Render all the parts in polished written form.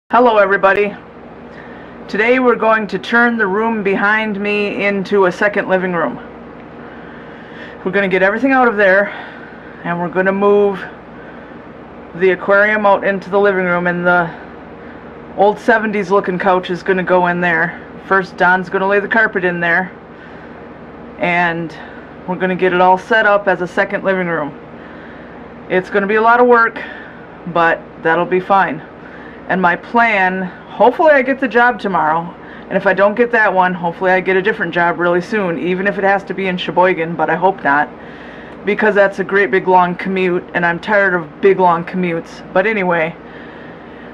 Hello everybody. Today we're going to turn the room behind me into a second living room. We're going to get everything out of there and we're going to move the aquarium out into the living room, and the old 70s looking couch is going to go in there. First Don's going to lay the carpet in there and we're going to get it all set up as a second living room. It's going to be a lot of work, but that'll be fine. And my plan, hopefully I get the job tomorrow, and if I don't get that one, hopefully I get a different job really soon, even if it has to be in Sheboygan, but I hope not, because that's a great big long commute, and I'm tired of big long commutes. But anyway,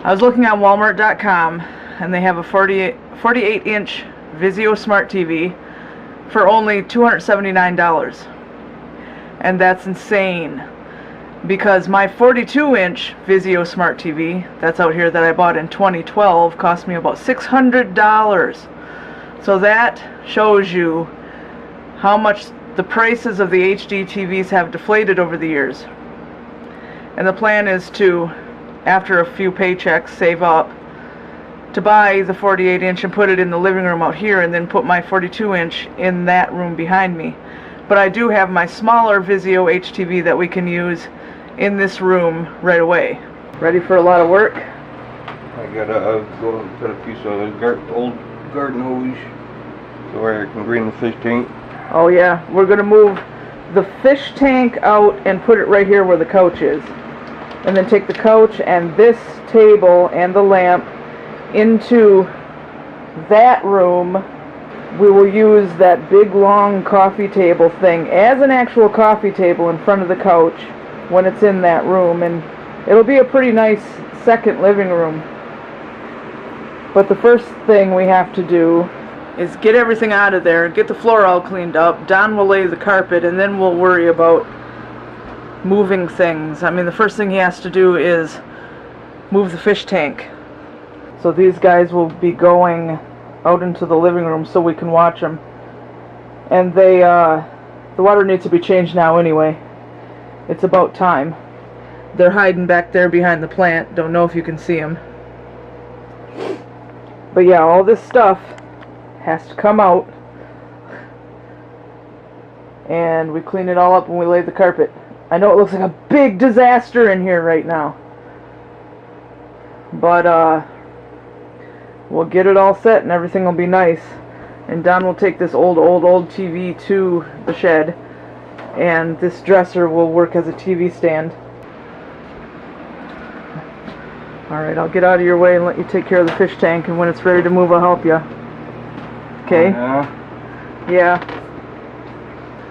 I was looking on Walmart.com, and they have a 48-inch Vizio Smart TV for only $279, and that's insane. Because my 42-inch Vizio Smart TV, that's out here, that I bought in 2012, cost me about $600. So that shows you how much the prices of the HD TVs have deflated over the years. And the plan is to, after a few paychecks, save up to buy the 48-inch and put it in the living room out here, and then put my 42-inch in that room behind me. But I do have my smaller Vizio HTV that we can use in this room right away. Ready for a lot of work? I gotta go and put a piece of the old garden hose so where I can drain the fish tank. Oh yeah, we're gonna move the fish tank out and put it right here where the couch is, and then take the couch and this table and the lamp into that room. We will use that big long coffee table thing as an actual coffee table in front of the couch when it's in that room, and it'll be a pretty nice second living room. But the first thing we have to do is get everything out of there, get the floor all cleaned up. Don will lay the carpet, and then we'll worry about moving things. I mean, the first thing he has to do is move the fish tank. So these guys will be going out into the living room so we can watch them. And the water needs to be changed now anyway. It's about time. They're hiding back there behind the plant. Don't know if you can see them. But yeah, all this stuff has to come out. And we clean it all up when we lay the carpet. I know it looks like a big disaster in here right now. But we'll get it all set and everything will be nice. And Don will take this old TV to the shed. And this dresser will work as a TV stand. Alright, I'll get out of your way and let you take care of the fish tank, and when it's ready to move I'll help you. Okay? Yeah.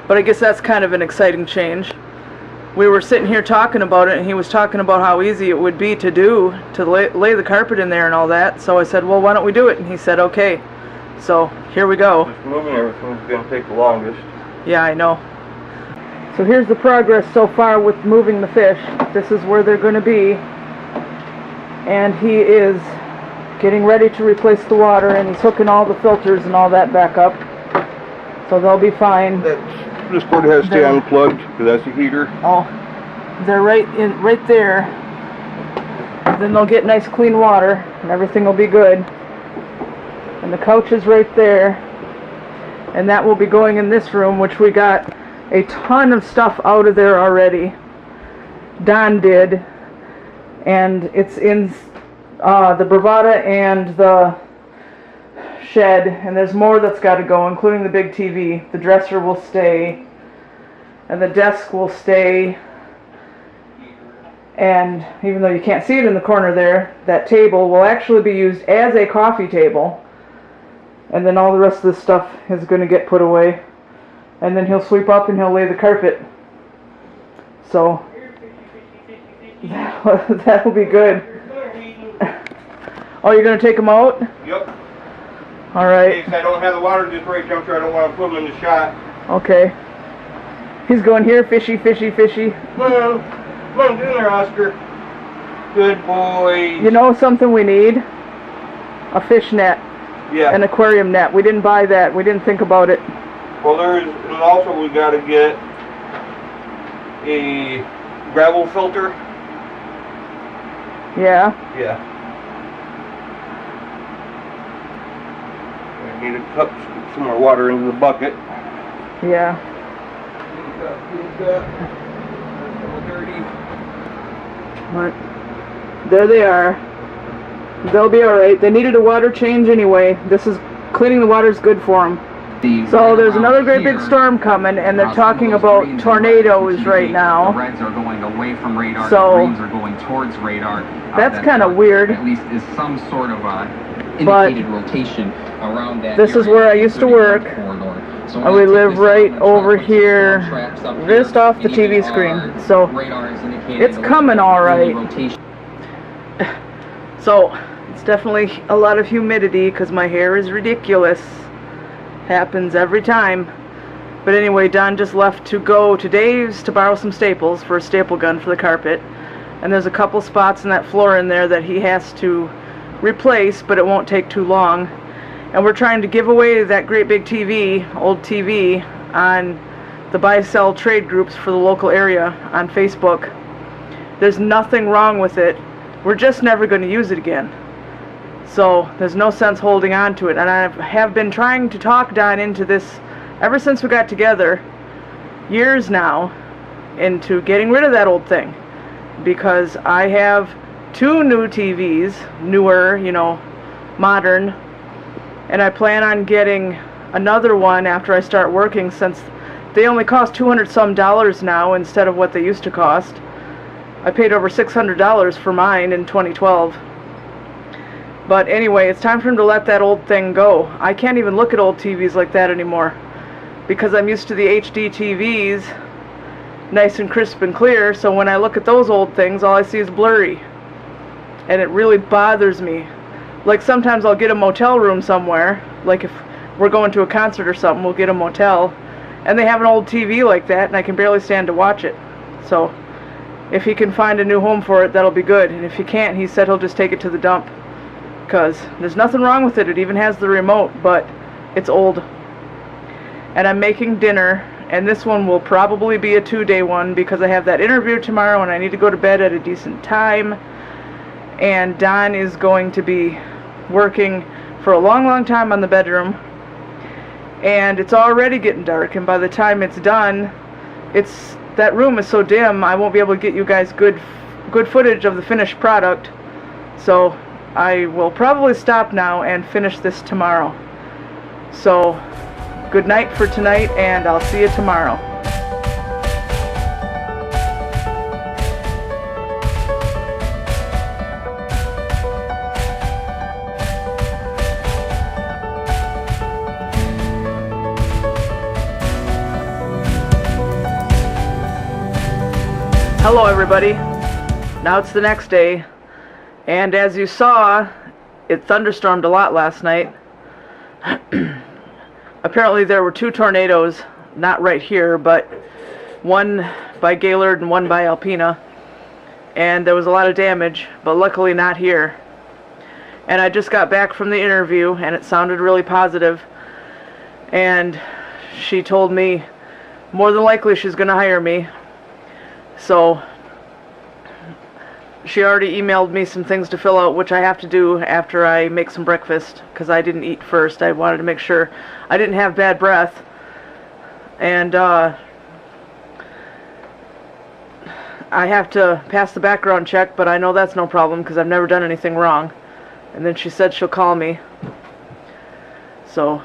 But I guess that's kind of an exciting change. We were sitting here talking about it, and he was talking about how easy it would be to do, to lay the carpet in there and all that. So I said, well, why don't we do it? And he said, okay. So here we go. Just moving everything's going to take the longest. Yeah, I know. So here's the progress so far with moving the fish. This is where they're going to be. And he is getting ready to replace the water, and he's hooking all the filters and all that back up. So they'll be fine. This cord has to stay unplugged because that's the heater. Oh, they're right there. Then they'll get nice clean water and everything will be good. And the couch is right there. And that will be going in this room, which we got a ton of stuff out of there already. Don did. And it's in the Bravada and the shed. And there's more that's got to go, including the big TV. The dresser will stay. And the desk will stay. And even though you can't see it in the corner there, that table will actually be used as a coffee table. And then all the rest of the stuff is going to get put away. And then he'll sweep up and he'll lay the carpet. So that'll be good. Oh, you're going to take them out? Yep. All right. In case I don't have the water just right juncture, I don't want to put them in the shot. Okay. He's going here, fishy, fishy, fishy. Well, come on, get in there, Oscar. Good boy. You know something we need? A fish net. Yeah. An aquarium net. We didn't buy that. We didn't think about it. Well, and also we got to get a gravel filter. Yeah. Yeah. I need to cup some more water into the bucket. Yeah. Dirty. But there they are. They'll be alright. They needed a water change anyway. This is cleaning the water's good for them. So there's another great big storm coming, and they're talking about tornadoes right now. The reds are going away from radar. So, the greens are going towards radar. That's kind of weird. At least is some sort of indicated rotation around that. This is where I used to work. So we live right over here, just off the TV screen. So it's coming all right. So it's definitely a lot of humidity because my hair is ridiculous. Happens every time. But anyway, Don just left to go to Dave's to borrow some staples for a staple gun for the carpet. And there's a couple spots in that floor in there that he has to replace, but it won't take too long. And we're trying to give away that great big TV, old TV, on the buy-sell trade groups for the local area on Facebook. There's nothing wrong with it. We're just never going to use it again. So there's no sense holding on to it. And I have been trying to talk Don into this ever since we got together, years now, into getting rid of that old thing. Because I have 2 new TVs, newer, you know, modern, and I plan on getting another one after I start working, since they only cost $200 some now instead of what they used to cost. I paid over $600 for mine in 2012. But anyway, it's time for him to let that old thing go. I can't even look at old TVs like that anymore because I'm used to the HD TVs, nice and crisp and clear, so when I look at those old things, all I see is blurry. And it really bothers me. Like sometimes I'll get a motel room somewhere, like if we're going to a concert or something, we'll get a motel, and they have an old TV like that, and I can barely stand to watch it. So if he can find a new home for it, that'll be good. And if he can't, he said he'll just take it to the dump. Because there's nothing wrong with it. It even has the remote, but it's old. And I'm making dinner, and this one will probably be a 2-day one because I have that interview tomorrow and I need to go to bed at a decent time. And Don is going to be working for a long, long time on the bedroom. And it's already getting dark, and by the time it's done, that room is so dim I won't be able to get you guys good footage of the finished product. So I will probably stop now and finish this tomorrow. So good night for tonight, and I'll see you tomorrow. Hello everybody. Now it's the next day, and as you saw, it thunderstormed a lot last night. Apparently there were 2 tornadoes, not right here, but one by Gaylord and one by Alpena, and there was a lot of damage, but luckily not here. And I just got back from the interview, and it sounded really positive, and she told me more than likely she's going to hire me. So she already emailed me some things to fill out, which I have to do after I make some breakfast, because I didn't eat first. I wanted to make sure I didn't have bad breath. And I have to pass the background check, but I know that's no problem because I've never done anything wrong. And then she said she'll call me. So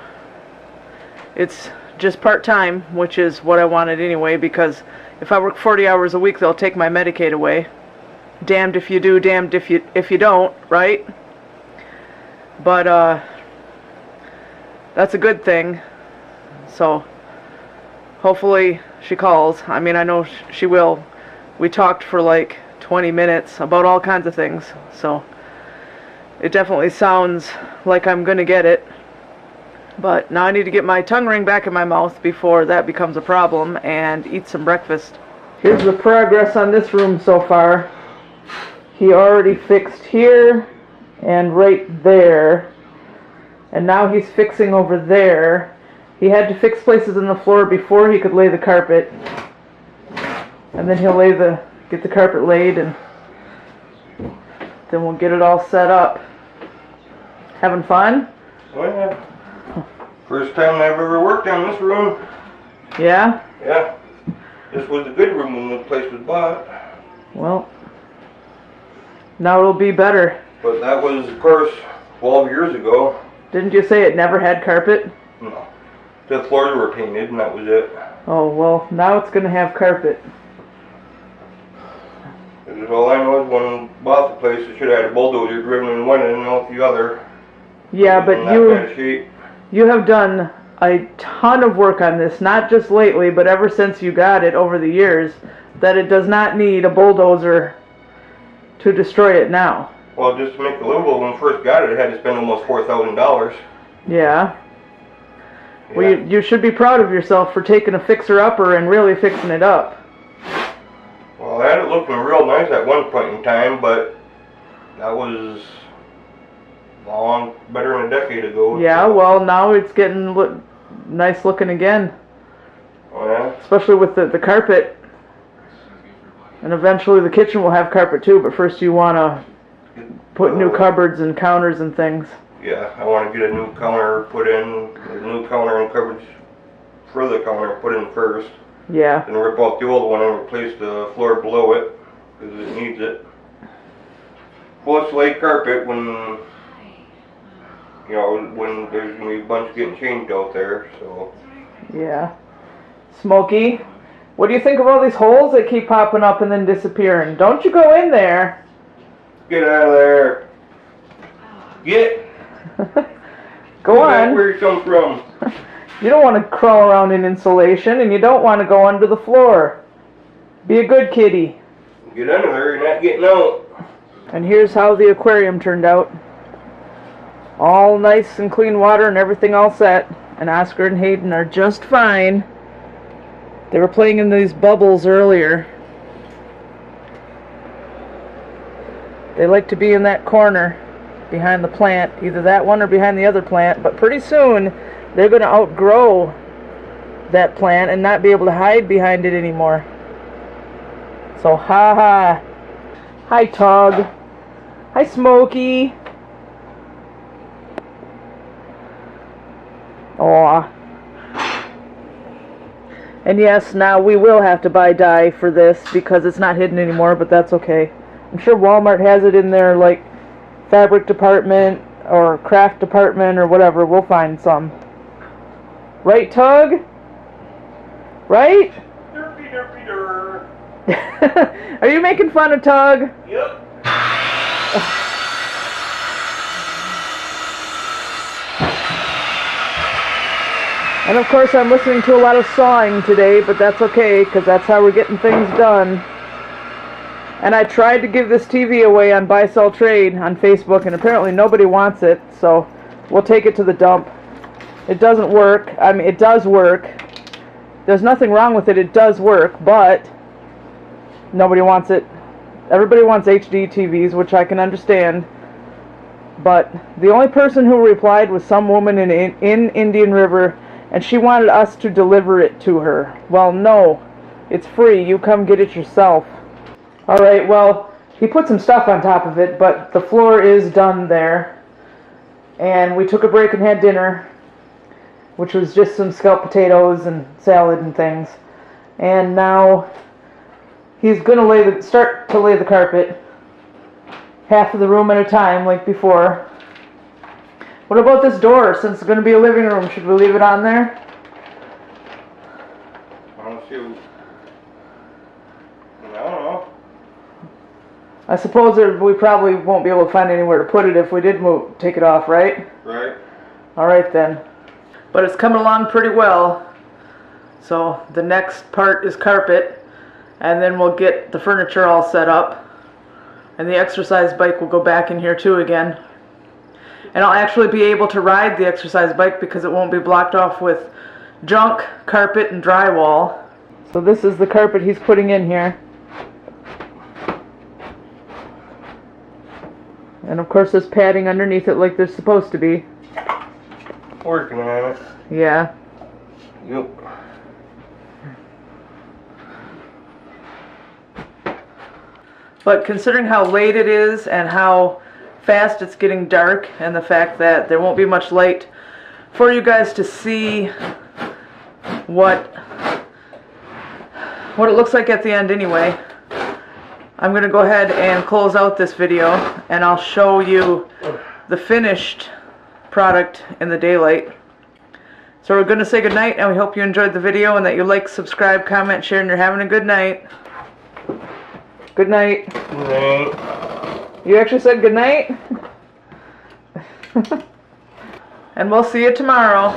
it's just part-time, which is what I wanted anyway, because if I work 40 hours a week, they'll take my Medicaid away. Damned if you do, damned if you don't, right? But that's a good thing. So hopefully she calls. I mean, I know she will. We talked for like 20 minutes about all kinds of things. So it definitely sounds like I'm gonna get it. But now I need to get my tongue ring back in my mouth before that becomes a problem, and eat some breakfast. Here's the progress on this room so far. He already fixed here and right there, and now he's fixing over there. He had to fix places in the floor before he could lay the carpet, and then he'll lay the get the carpet laid, and then we'll get it all set up. Having fun? Oh yeah. First time I've ever worked on this room. Yeah? Yeah. This was the good room when the place was bought. Well, now it'll be better. But that was, of course, 12 years ago. Didn't you say it never had carpet? No. The floors were painted and that was it. Oh, well, now it's going to have carpet. Because all I know is when we bought the place, it should have had a bulldozer driven in one end and all the other. Yeah, but In that bad shape. you have done a ton of work on this, not just lately, but ever since you got it over the years, that it does not need a bulldozer to destroy it now. Well, just to make it livable, when we first got it, I had to spend almost $4,000. Yeah. Well, you should be proud of yourself for taking a fixer-upper and really fixing it up. Well, I had it looking real nice at one point in time, but that was better than a decade ago. Yeah, well, now it's getting nice looking again. Oh, yeah? Especially with the carpet. And eventually the kitchen will have carpet too, but first you want to put new cupboards and counters and things. Yeah, I want to get a new counter put in, a new counter and cupboards for the counter put in first. Yeah. Then rip out the old one and replace the floor below it, because it needs it. Plus lay carpet when, you know, when there's going to be a bunch getting changed out there, so. Yeah. Smokey, what do you think of all these holes that keep popping up and then disappearing? Don't you go in there. Get out of there. Get. Go on. Where you come from. You don't want to crawl around in insulation, and you don't want to go under the floor. Be a good kitty. Get under there, you're not getting out. And here's how the aquarium turned out. All nice and clean water and everything all set. And Oscar and Hayden are just fine. They were playing in these bubbles earlier. They like to be in that corner behind the plant, either that one or behind the other plant, but pretty soon they're going to outgrow that plant and not be able to hide behind it anymore. So ha ha. Hi Tug. Hi Smokey. Aw. And yes, now we will have to buy dye for this because it's not hidden anymore, but that's okay. I'm sure Walmart has it in their like fabric department or craft department or whatever. We'll find some. Right, Tug? Right? Derpy, derpy, der. Are you making fun of Tug? Yep. And of course I'm listening to a lot of sawing today, but that's okay, because that's how we're getting things done. And I tried to give this TV away on Buy Sell Trade on Facebook, and apparently nobody wants it, so we'll take it to the dump. It doesn't work. I mean, it does work. There's nothing wrong with it. It does work, but nobody wants it. Everybody wants HD TVs, which I can understand. But the only person who replied was some woman in Indian River, and she wanted us to deliver it to her. Well, no. It's free. You come get it yourself. Alright, well, he put some stuff on top of it, but the floor is done there. And we took a break and had dinner, which was just some scalloped potatoes and salad and things. And now he's going to start to lay the carpet, half of the room at a time, like before. What about this door? Since it's going to be a living room, should we leave it on there? I don't know. I suppose we probably won't be able to find anywhere to put it if we did take it off, right? Right. Alright then. But it's coming along pretty well. So the next part is carpet, and then we'll get the furniture all set up. And the exercise bike will go back in here too again. And I'll actually be able to ride the exercise bike because it won't be blocked off with junk, carpet, and drywall. So this is the carpet he's putting in here. And of course there's padding underneath it like there's supposed to be. Working on it. Yeah. Yep. But considering how late it is and how fast it's getting dark, and the fact that there won't be much light for you guys to see what it looks like at the end anyway, I'm going to go ahead and close out this video, and I'll show you the finished product in the daylight. So we're going to say goodnight, and we hope you enjoyed the video and that you like, subscribe, comment, share, and you're having a good night. Good night. You actually said good night? And we'll see you tomorrow.